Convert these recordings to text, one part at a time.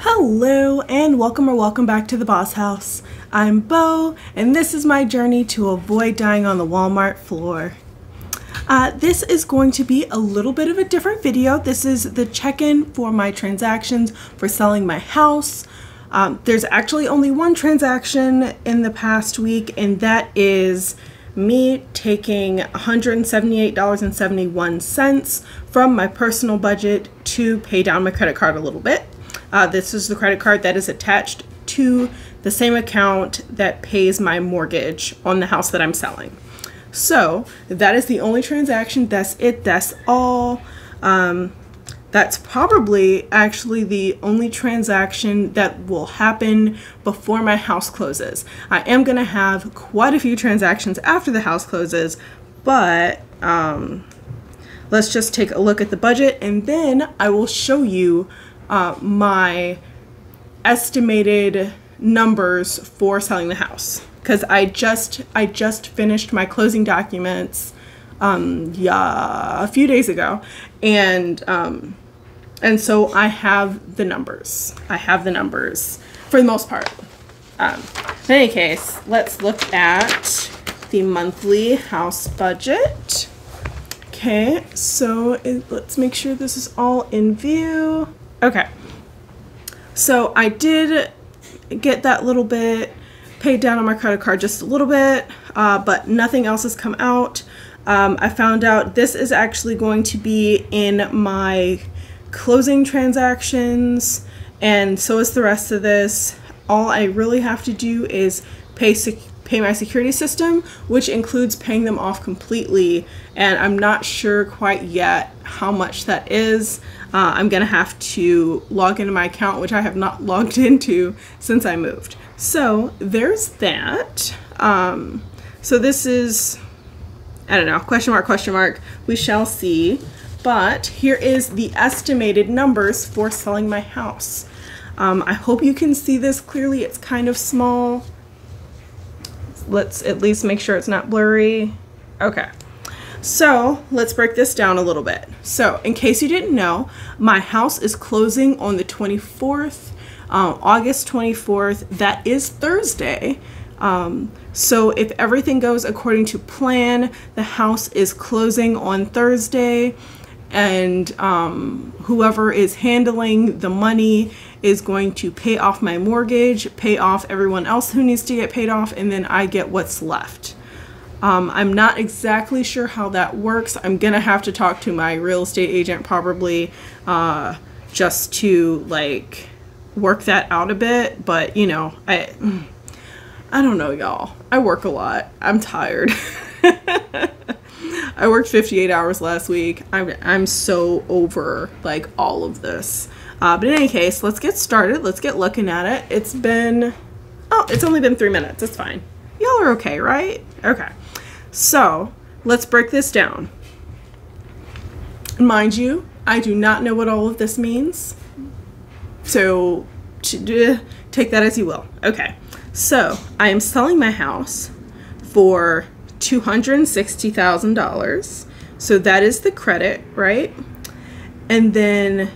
Hello and welcome back to the Boss House. I'm Bo and this is my journey to avoid dying on the Walmart floor. This is going to be a little bit of a different video. This is the check-in for my transactions for selling my house. There's actually only one transaction in the past week, and that is me taking $178.71 from my personal budget to pay down my credit card a little bit. This is the credit card that is attached to the same account that pays my mortgage on the house that I'm selling. So that is the only transaction. That's it. That's all. That's probably actually the only transaction that will happen before my house closes. I am going to have quite a few transactions after the house closes, but let's just take a look at the budget and then I will show you my estimated numbers for selling the house, because I just finished my closing documents a few days ago, and so I have the numbers. For the most part. In any case, let's look at the monthly house budget. Okay, so let's make sure this is all in view. Okay, so I did get that little bit paid down on my credit card, just a little bit, but nothing else has come out. I found out this is actually going to be in my closing transactions, and so is the rest of this. All I really have to do is pay my security system, which includes paying them off completely, and I'm not sure quite yet how much that is. I'm gonna have to log into my account, which I have not logged into since I moved. So there's that. So this is, I don't know, question mark, we shall see. But here is the estimated numbers for selling my house. I hope you can see this clearly. It's kind of small. Let's at least make sure it's not blurry. Okay. So let's break this down a little bit. So in case you didn't know, my house is closing on the 24th, August 24th. That is Thursday. So if everything goes according to plan, the house is closing on Thursday, and whoever is handling the money is going to pay off my mortgage, pay off everyone else who needs to get paid off, and then I get what's left. I'm not exactly sure how that works. I'm gonna have to talk to my real estate agent probably just to like work that out a bit, but you know, I don't know, y'all. I work a lot. I'm tired. I worked 58 hours last week. I'm so over like all of this. But in any case, let's get started. Let's get looking at it. It's only been 3 minutes. It's fine. Y'all are okay, right? Okay. So let's break this down. Mind you, I do not know what all of this means. So take that as you will. Okay. So I am selling my house for $260,000. So that is the credit, right? And then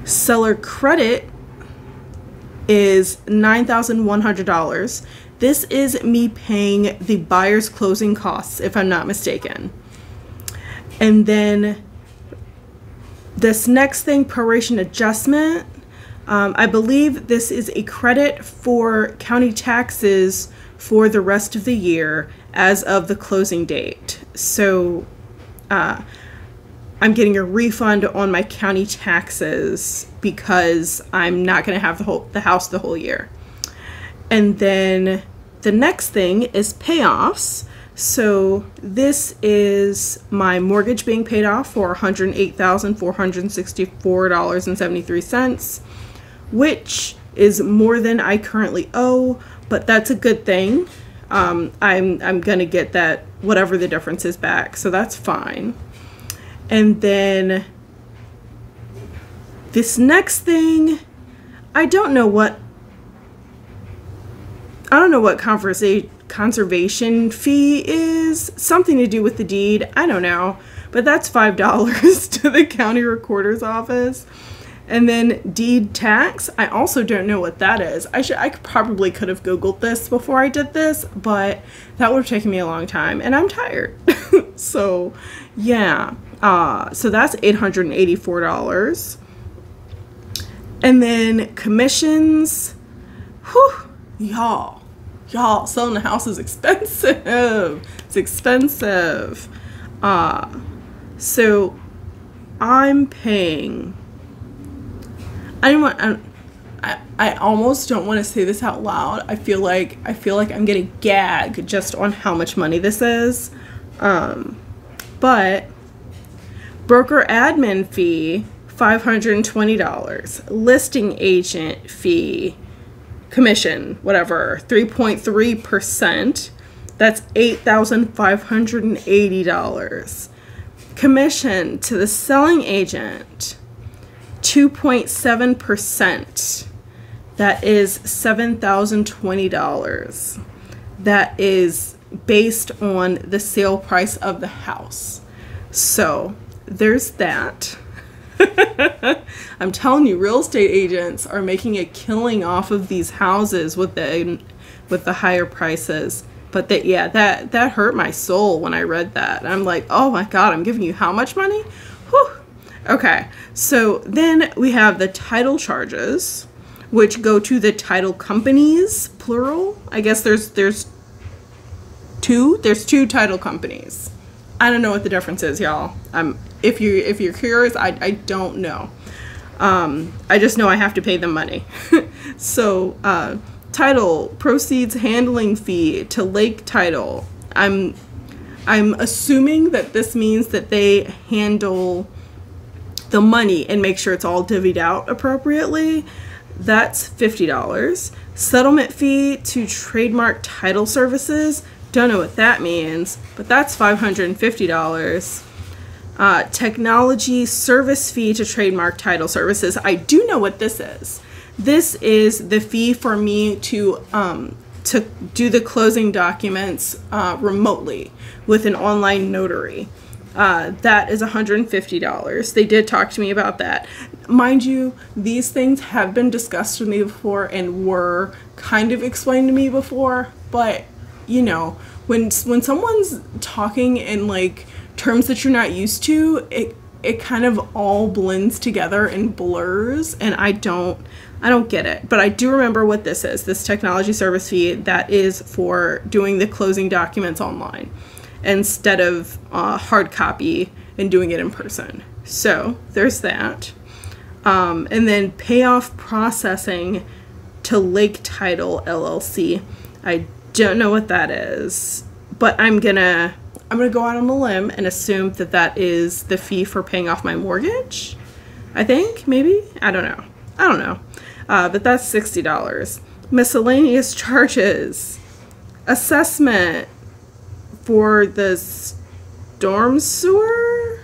seller credit is $9,100. This is me paying the buyer's closing costs, if I'm not mistaken. And then this next thing, proration adjustment, I believe this is a credit for county taxes for the rest of the year as of the closing date. So I'm getting a refund on my county taxes because I'm not going to have the house the whole year. And then the next thing is payoffs. So this is my mortgage being paid off for $108,464.73, which is more than I currently owe, but that's a good thing. I'm going to get that, whatever the difference is, back, so that's fine. And then this next thing, I don't know what conservation fee is. Something to do with the deed. I don't know. But that's $5 to the county recorder's office. And then deed tax, I also don't know what that is. I probably could have Googled this before I did this, but that would have taken me a long time, and I'm tired. So, yeah. So that's $884. And then commissions. Whew, y'all, selling a house is expensive. It's expensive. So I'm paying. I almost don't want to say this out loud. I feel like I'm gonna gag just on how much money this is. But broker admin fee, $520. Listing agent fee, commission, whatever, 3.3%. That's $8,580. Commission to the selling agent, 2.7%. That is $7,020. That is based on the sale price of the house. So there's that. I'm telling you, real estate agents are making a killing off of these houses with the higher prices. But that hurt my soul when I read that. I'm like, oh my God, I'm giving you how much money? Whew. Okay, so then we have the title charges, which go to the title companies, plural. I guess there's two title companies. I don't know what the difference is, y'all. If you're curious, I don't know. I just know I have to pay them money. So title proceeds handling fee to Lake Title. I'm assuming that this means that they handle the money and make sure it's all divvied out appropriately. That's $50. Settlement fee to Trademark Title Services. Don't know what that means, but that's $550. Technology service fee to Trademark Title Services. I do know what this is. This is the fee for me to do the closing documents remotely with an online notary. That is $150. They did talk to me about that. Mind you, these things have been discussed with me before and were kind of explained to me before, but you know, when someone's talking in like terms that you're not used to, it kind of all blends together and blurs, and I don't get it. But I do remember what this is. This technology service fee, that is for doing the closing documents online instead of hard copy and doing it in person. So there's that. And then payoff processing to Lake Title LLC. I don't know what that is, but I'm gonna go out on a limb and assume that is the fee for paying off my mortgage. I think, maybe, I don't know. But that's $60. Miscellaneous charges, assessment for the storm sewer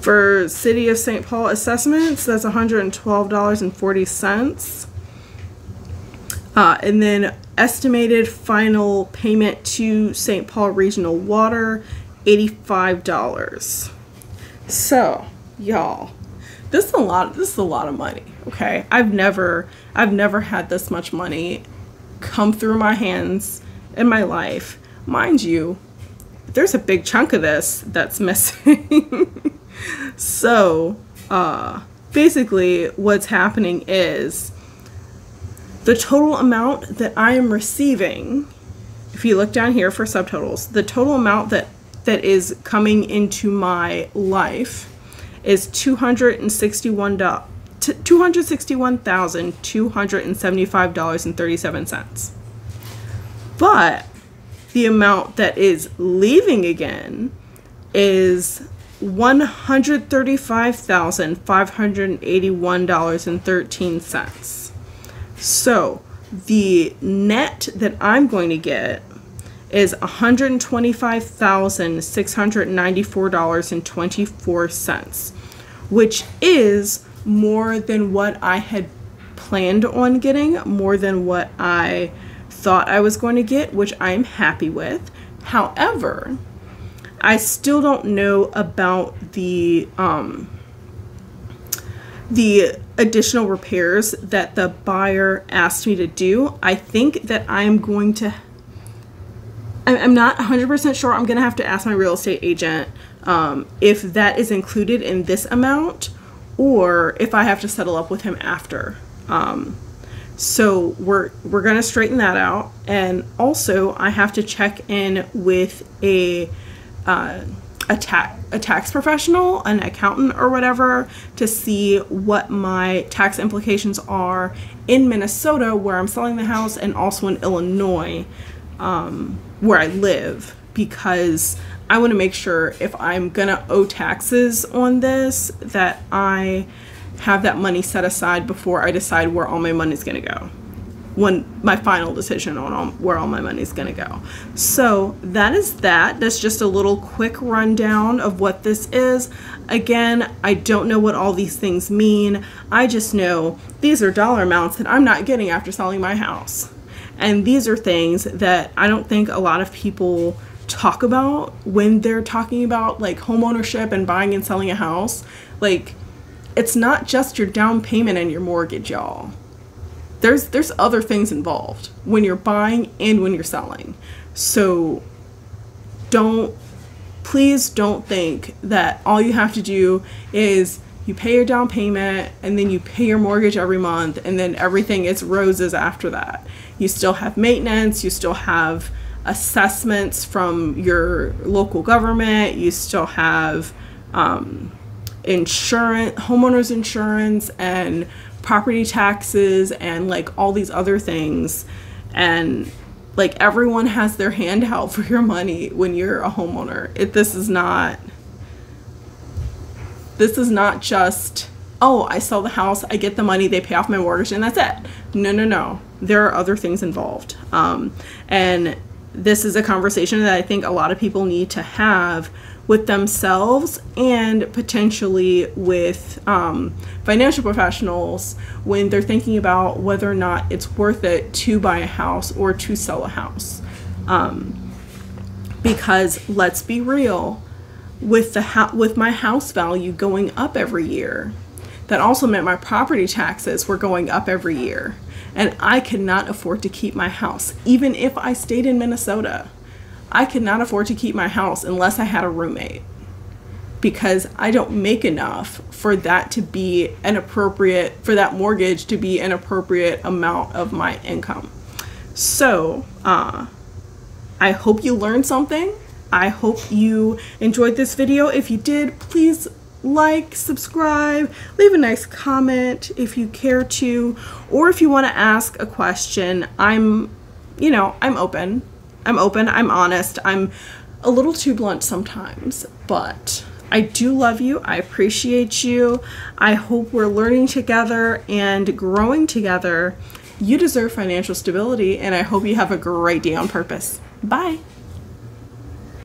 for City of St. Paul assessments. That's $112.40. And then estimated final payment to St. Paul Regional Water, $85. So, y'all, this is a lot of money. Okay, I've never had this much money come through my hands in my life. Mind you, there's a big chunk of this that's missing. So, basically, what's happening is the total amount that I am receiving, if you look down here for subtotals, the total amount that is coming into my life is $261,275.37. But the amount that is leaving again is $135,581.13. So the net that I'm going to get is $125,694.24, which is more than what I had planned on getting, more than what I thought I was going to get, which I'm happy with. However, I still don't know about the the additional repairs that the buyer asked me to do, I think that I'm not 100% sure. I'm going to have to ask my real estate agent if that is included in this amount or if I have to settle up with him after. So we're going to straighten that out. And also I have to check in with a tax professional, an accountant or whatever, to see what my tax implications are in Minnesota where I'm selling the house, and also in Illinois where I live, because I want to make sure if I'm gonna owe taxes on this that I have that money set aside before I decide where all my money is gonna go, when my final decision on where all my money is gonna go. So that's just a little quick rundown of what this is. Again, I don't know what all these things mean. I just know these are dollar amounts that I'm not getting after selling my house. And these are things that I don't think a lot of people talk about when they're talking about like home ownership and buying and selling a house. Like, it's not just your down payment and your mortgage, y'all. There's other things involved when you're buying and when you're selling. So please don't think that all you have to do is you pay your down payment and then you pay your mortgage every month and then everything is roses after that. You still have maintenance, you still have assessments from your local government, you still have insurance, homeowners insurance, and property taxes, and like all these other things. And like, everyone has their hand out for your money when you're a homeowner. This is not just, oh, I sell the house, I get the money, they pay off my mortgage, and that's it. No. There are other things involved. And this is a conversation that I think a lot of people need to have with themselves and potentially with financial professionals when they're thinking about whether or not it's worth it to buy a house or to sell a house. Because let's be real, with my house value going up every year, that also meant my property taxes were going up every year. And I could not afford to keep my house. Even if I stayed in Minnesota, I could not afford to keep my house unless I had a roommate, because I don't make enough for that to be for that mortgage to be an appropriate amount of my income. So I hope you learned something. I hope you enjoyed this video. If you did, please like, subscribe, leave a nice comment if you care to, or if you want to ask a question. I'm open. I'm honest. I'm a little too blunt sometimes, but I do love you. I appreciate you. I hope we're learning together and growing together. You deserve financial stability, and I hope you have a great day on purpose. Bye.